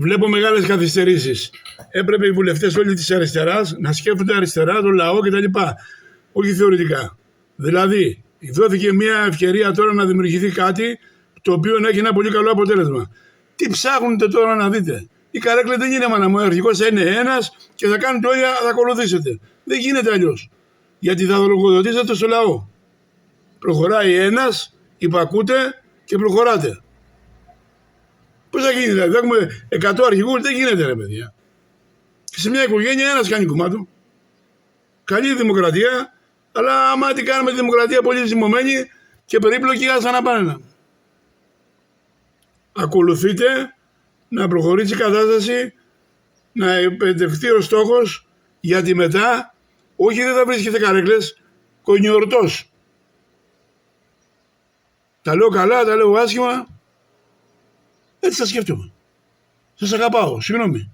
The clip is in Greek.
Βλέπω μεγάλες καθυστερήσεις. Έπρεπε οι βουλευτές όλοι της αριστεράς να σκέφτονται αριστερά, τον λαό κτλ. Όχι θεωρητικά. Δηλαδή, δόθηκε μια ευκαιρία τώρα να δημιουργηθεί κάτι το οποίο να έχει ένα πολύ καλό αποτέλεσμα. Τι ψάχνετε τώρα να δείτε? Η καρέκλα δεν είναι μάνα μου. Ο αρχηγός θα είναι ένας και θα κάνετε όλοι, θα ακολουθήσετε. Δεν γίνεται αλλιώς. Γιατί θα λογοδοτήσετε στο λαό. Προχωράει ένας, υπακούτε και προχωράτε. Πώς θα γίνει δηλαδή? Έχουμε 100 αρχηγούς, δεν γίνεται ρε παιδιά. Και σε μια οικογένεια ένας κάνει κομμάτι. Καλή δημοκρατία, αλλά άμα τι κάνουμε τη δημοκρατία πολύ ζυμωμένη και περίπλοκη, άστα να πάνε. Ακολουθείτε να προχωρήσει η κατάσταση, να επιτευχθεί ο στόχος, γιατί μετά όχι δεν θα βρίσκετε καρέκλες, κονιορτός. Τα λέω καλά, τα λέω άσχημα, έτσι τα σκέφτομαι. Σας αγαπάω, συγγνώμη.